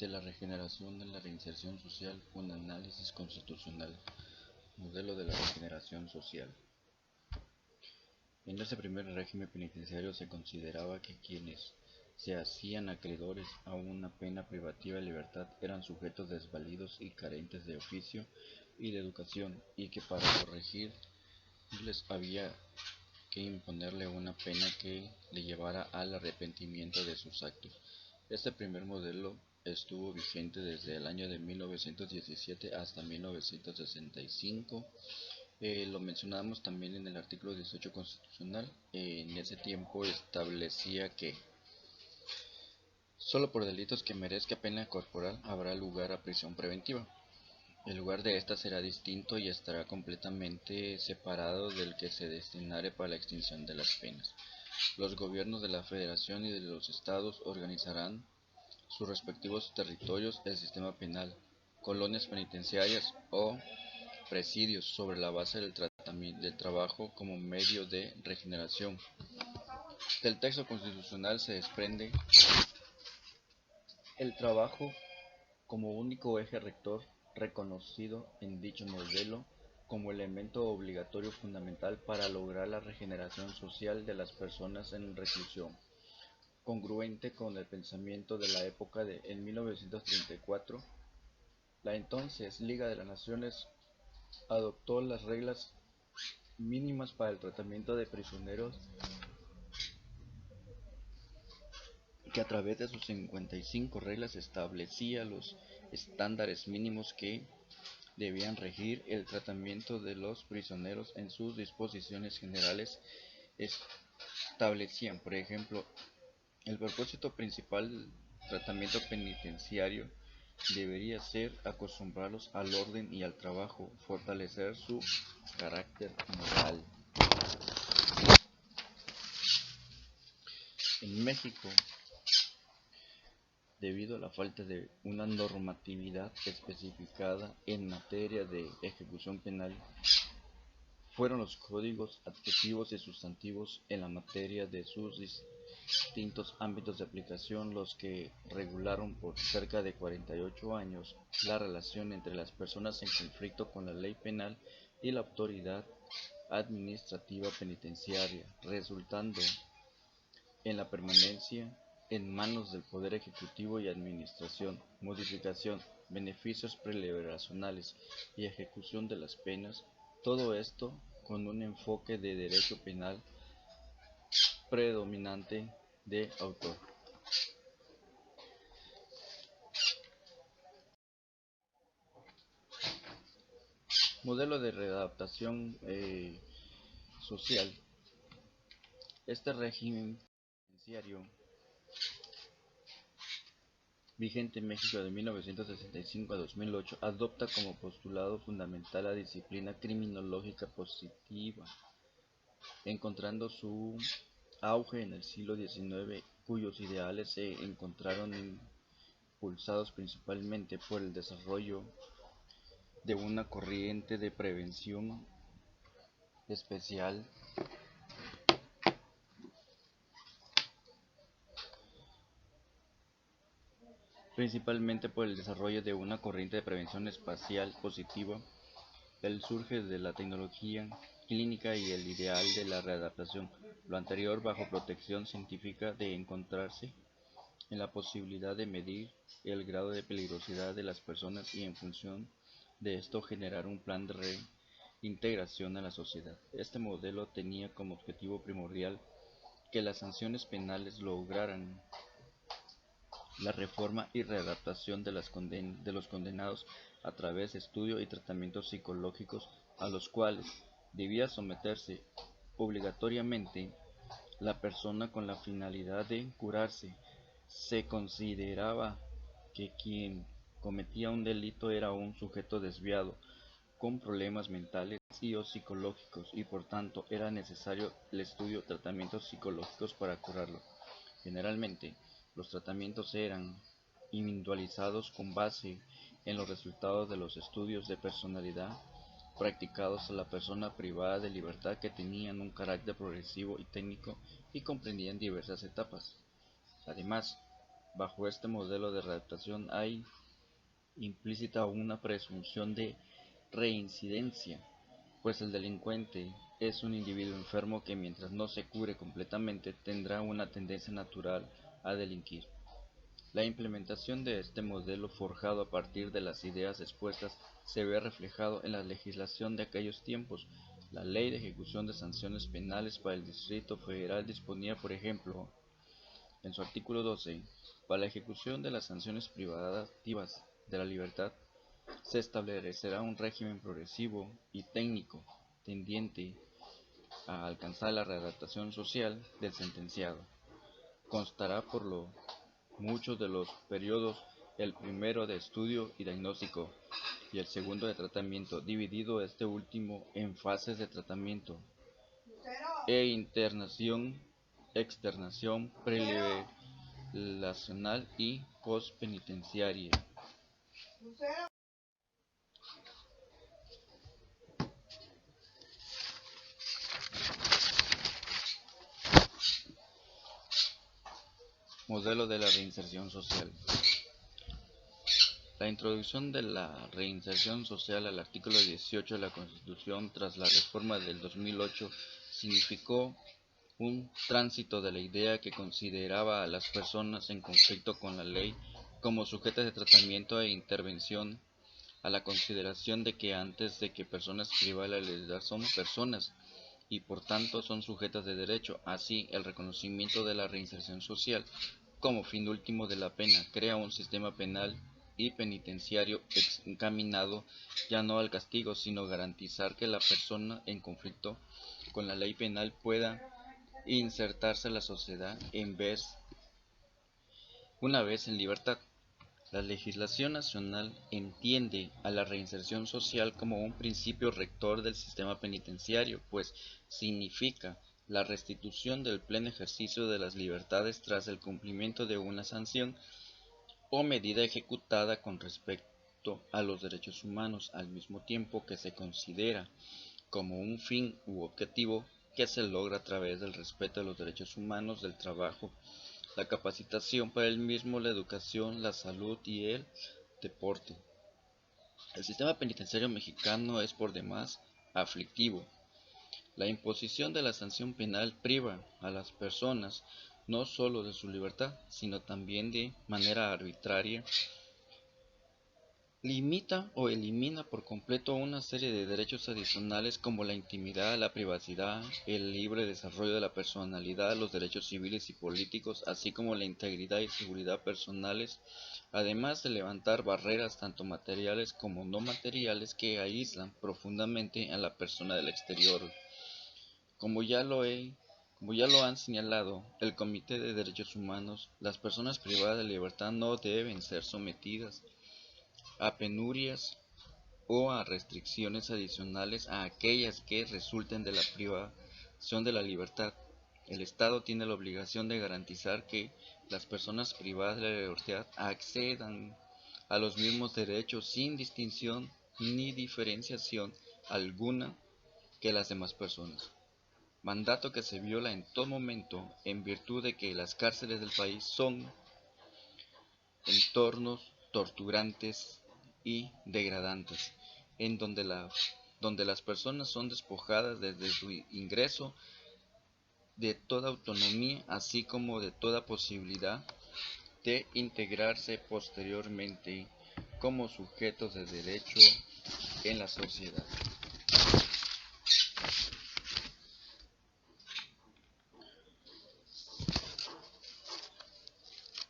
de la regeneración de la reinserción social, un análisis constitucional, modelo de la regeneración social. En ese primer régimen penitenciario se consideraba que quienes se hacían acreedores a una pena privativa de libertad eran sujetos desvalidos y carentes de oficio y de educación, y que para corregirles había que imponerle una pena que le llevara al arrepentimiento de sus actos. Este primer modelo estuvo vigente desde el año de 1917 hasta 1965. Lo mencionamos también en el artículo 18 constitucional. En ese tiempo establecía que solo por delitos que merezca pena corporal habrá lugar a prisión preventiva. El lugar de esta será distinto y estará completamente separado del que se destinare para la extinción de las penas. Los gobiernos de la Federación y de los estados organizarán sus respectivos territorios, el sistema penal, colonias penitenciarias o presidios sobre la base del trabajo como medio de regeneración. Del texto constitucional se desprende el trabajo como único eje rector, reconocido en dicho modelo como elemento obligatorio fundamental para lograr la regeneración social de las personas en reclusión. Congruente con el pensamiento de la época en 1934, la entonces Liga de las Naciones adoptó las reglas mínimas para el tratamiento de prisioneros, que a través de sus 55 reglas establecía los estándares mínimos que debían regir el tratamiento de los prisioneros. En sus disposiciones generales establecían, por ejemplo, el propósito principal del tratamiento penitenciario debería ser acostumbrarlos al orden y al trabajo, fortalecer su carácter moral. En México, debido a la falta de una normatividad especificada en materia de ejecución penal, fueron los códigos adjetivos y sustantivos en la materia de sus distintos ámbitos de aplicación los que regularon por cerca de 48 años la relación entre las personas en conflicto con la ley penal y la autoridad administrativa penitenciaria, resultando en la permanencia en manos del Poder Ejecutivo y Administración, modificación, beneficios preliberacionales y ejecución de las penas, todo esto con un enfoque de derecho penal predominante de autor. Modelo de readaptación social. Este régimen penitenciario vigente en México de 1965 a 2008 adopta como postulado fundamental la disciplina criminológica positiva, encontrando su auge en el siglo XIX, cuyos ideales se encontraron impulsados principalmente por el desarrollo de una corriente de prevención especial espacial positiva. El surge de la tecnología clínica y el ideal de la readaptación, lo anterior bajo protección científica de encontrarse en la posibilidad de medir el grado de peligrosidad de las personas y en función de esto generar un plan de reintegración a la sociedad. Este modelo tenía como objetivo primordial que las sanciones penales lograran la reforma y readaptación de los condenados a través de estudio y tratamientos psicológicos a los cuales debía someterse obligatoriamente la persona con la finalidad de curarse. Se consideraba que quien cometía un delito era un sujeto desviado, con problemas mentales y o psicológicos, y por tanto era necesario el estudio de tratamientos psicológicos para curarlo. Generalmente, los tratamientos eran individualizados con base en los resultados de los estudios de personalidad practicados a la persona privada de libertad, que tenían un carácter progresivo y técnico y comprendían diversas etapas. Además, Bajo este modelo de readaptación hay implícita una presunción de reincidencia, pues el delincuente es un individuo enfermo que mientras no se cure completamente tendrá una tendencia natural a delinquir. La implementación de este modelo forjado a partir de las ideas expuestas se ve reflejado en la legislación de aquellos tiempos. La Ley de Ejecución de Sanciones Penales para el Distrito Federal disponía, por ejemplo, en su artículo 12, para la ejecución de las sanciones privativas de la libertad, se establecerá un régimen progresivo y técnico tendiente a alcanzar la readaptación social del sentenciado. Constará por lo muchos de los periodos, el primero de estudio y diagnóstico y el segundo de tratamiento, dividido este último en fases de tratamiento e internación, externación preliberacional y postpenitenciaria. Modelo de la reinserción social. La introducción de la reinserción social al artículo 18 de la Constitución tras la reforma del 2008 significó un tránsito de la idea que consideraba a las personas en conflicto con la ley como sujetas de tratamiento e intervención a la consideración de que antes de que personas privadas de la libertad son personas y por tanto son sujetas de derecho. Así, el reconocimiento de la reinserción social como fin último de la pena crea un sistema penal y penitenciario encaminado ya no al castigo, sino garantizar que la persona en conflicto con la ley penal pueda insertarse en la sociedad una vez en libertad. La legislación nacional entiende a la reinserción social como un principio rector del sistema penitenciario, pues significa la restitución del pleno ejercicio de las libertades tras el cumplimiento de una sanción o medida ejecutada con respecto a los derechos humanos, al mismo tiempo que se considera como un fin u objetivo que se logra a través del respeto de los derechos humanos, del trabajo, la capacitación para el mismo, la educación, la salud y el deporte. El sistema penitenciario mexicano es por demás aflictivo. La imposición de la sanción penal priva a las personas no solo de su libertad, sino también de manera arbitraria limita o elimina por completo una serie de derechos adicionales como la intimidad, la privacidad, el libre desarrollo de la personalidad, los derechos civiles y políticos, así como la integridad y seguridad personales, además de levantar barreras tanto materiales como no materiales que aíslan profundamente a la persona del exterior. Como ya lo he Como ya lo han señalado el Comité de Derechos Humanos, las personas privadas de libertad no deben ser sometidas a penurias o a restricciones adicionales a aquellas que resulten de la privación de la libertad. El Estado tiene la obligación de garantizar que las personas privadas de la libertad accedan a los mismos derechos sin distinción ni diferenciación alguna que las demás personas. Mandato que se viola en todo momento en virtud de que las cárceles del país son entornos torturantes y degradantes, en donde las personas son despojadas desde su ingreso de toda autonomía, así como de toda posibilidad de integrarse posteriormente como sujetos de derecho en la sociedad.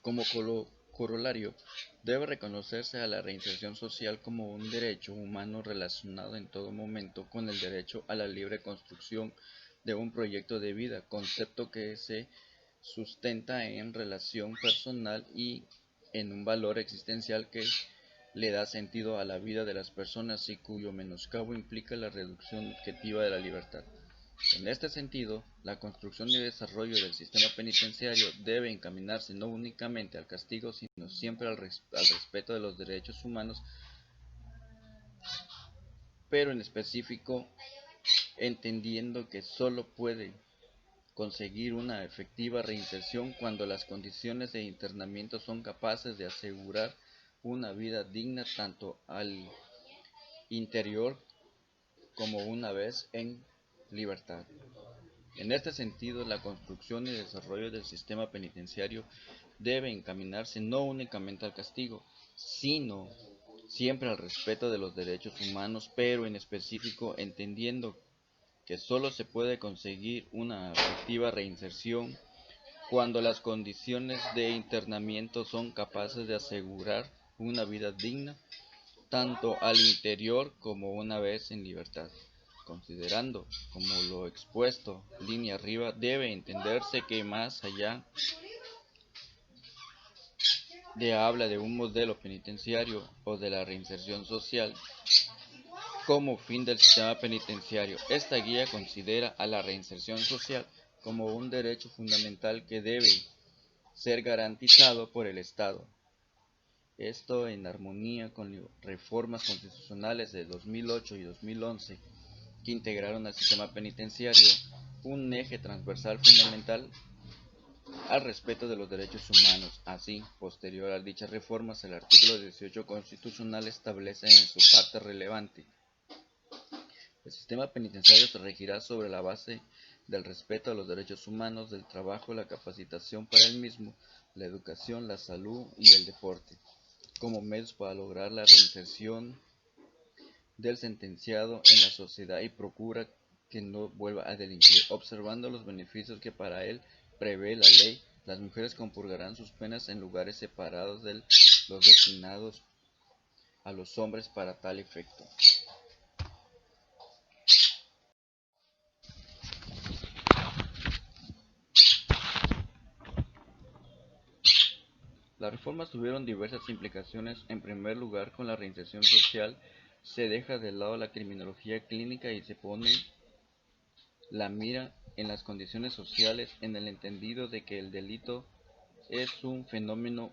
Como corolario, debe reconocerse a la reinserción social como un derecho humano relacionado en todo momento con el derecho a la libre construcción de un proyecto de vida, concepto que se sustenta en relación personal y en un valor existencial que le da sentido a la vida de las personas y cuyo menoscabo implica la reducción objetiva de la libertad. En este sentido, la construcción y desarrollo del sistema penitenciario debe encaminarse no únicamente al castigo, sino siempre al respeto de los derechos humanos, pero en específico entendiendo que sólo puede conseguir una efectiva reinserción cuando las condiciones de internamiento son capaces de asegurar una vida digna tanto al interior como una vez en libertad. En este sentido, la construcción y desarrollo del sistema penitenciario debe encaminarse no únicamente al castigo, sino siempre al respeto de los derechos humanos, pero en específico entendiendo que solo se puede conseguir una efectiva reinserción cuando las condiciones de internamiento son capaces de asegurar una vida digna tanto al interior como una vez en libertad. Considerando, como lo expuesto línea arriba, debe entenderse que más allá de habla de un modelo penitenciario o de la reinserción social como fin del sistema penitenciario, esta guía considera a la reinserción social como un derecho fundamental que debe ser garantizado por el Estado. Esto en armonía con las reformas constitucionales de 2008 y 2011 que integraron al sistema penitenciario un eje transversal fundamental al respeto de los derechos humanos. Así, posterior a dichas reformas, el artículo 18 constitucional establece en su parte relevante: el sistema penitenciario se regirá sobre la base del respeto a los derechos humanos, del trabajo, la capacitación para el mismo, la educación, la salud y el deporte, como medios para lograr la reinserción del sentenciado en la sociedad y procura que no vuelva a delinquir, observando los beneficios que para él prevé la ley. Las mujeres compurgarán sus penas en lugares separados de los destinados a los hombres para tal efecto. Las reformas tuvieron diversas implicaciones. En primer lugar, con la reinserción social se deja de lado la criminología clínica y se pone la mira en las condiciones sociales, en el entendido de que el delito es un fenómeno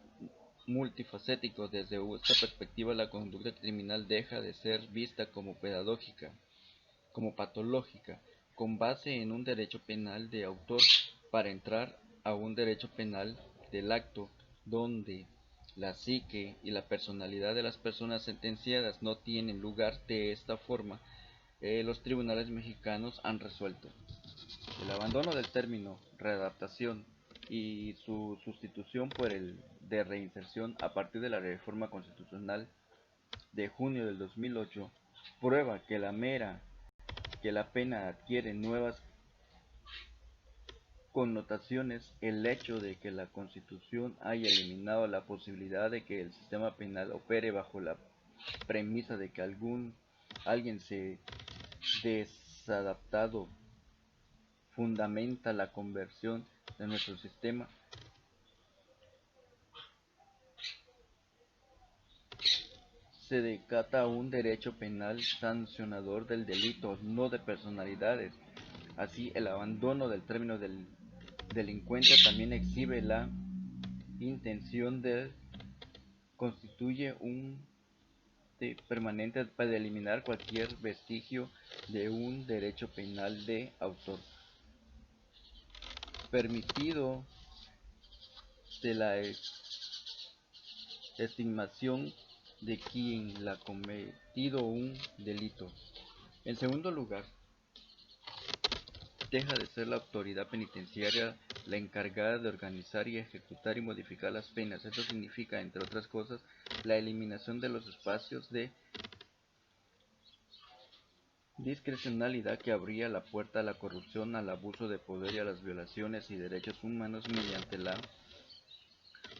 multifacético. Desde esta perspectiva, la conducta criminal deja de ser vista como pedagógica, como patológica, con base en un derecho penal de autor, para entrar a un derecho penal del acto, donde la psique y la personalidad de las personas sentenciadas no tienen lugar. De esta forma, los tribunales mexicanos han resuelto el abandono del término readaptación y su sustitución por el de reinserción a partir de la reforma constitucional de junio del 2008, prueba que la pena adquiere nuevas connotaciones. El hecho de que la Constitución haya eliminado la posibilidad de que el sistema penal opere bajo la premisa de que alguien se desadaptado fundamenta la conversión de nuestro sistema se decata un derecho penal sancionador del delito, no de personalidades. Así, el abandono del término del delincuente también exhibe la intención de constituye un permanente para eliminar cualquier vestigio de un derecho penal de autor, permitido de la estimación de quien ha cometido un delito. En segundo lugar, deja de ser la autoridad penitenciaria la encargada de organizar y ejecutar y modificar las penas. Esto significa, entre otras cosas, la eliminación de los espacios de discrecionalidad que abría la puerta a la corrupción, al abuso de poder y a las violaciones y derechos humanos mediante la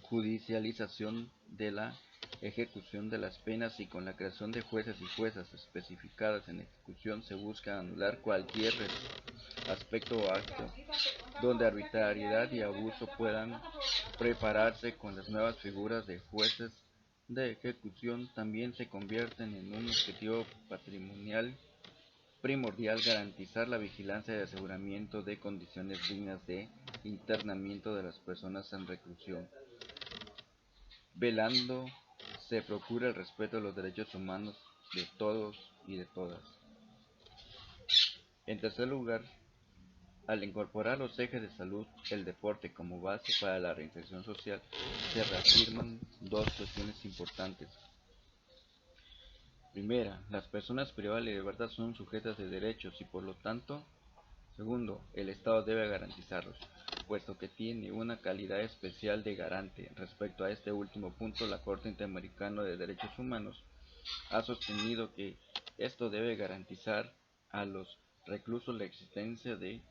judicialización de la ejecución de las penas, y con la creación de jueces y juezas especificadas en ejecución se busca anular cualquier aspecto o acto donde arbitrariedad y abuso puedan prepararse. Con las nuevas figuras de jueces de ejecución también se convierten en un objetivo patrimonial primordial garantizar la vigilancia y aseguramiento de condiciones dignas de internamiento de las personas en reclusión. Velando se procura el respeto de los derechos humanos de todos y de todas. En tercer lugar, Al incorporar los ejes de salud, el deporte como base para la reinserción social, se reafirman dos cuestiones importantes. Primera, las personas privadas de libertad son sujetas de derechos y por lo tanto, segundo, el Estado debe garantizarlos, puesto que tiene una calidad especial de garante. Respecto a este último punto, la Corte Interamericana de Derechos Humanos ha sostenido que esto debe garantizar a los reclusos la existencia de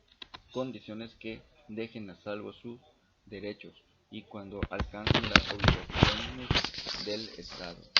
condiciones que dejen a salvo sus derechos y cuando alcancen las obligaciones del Estado.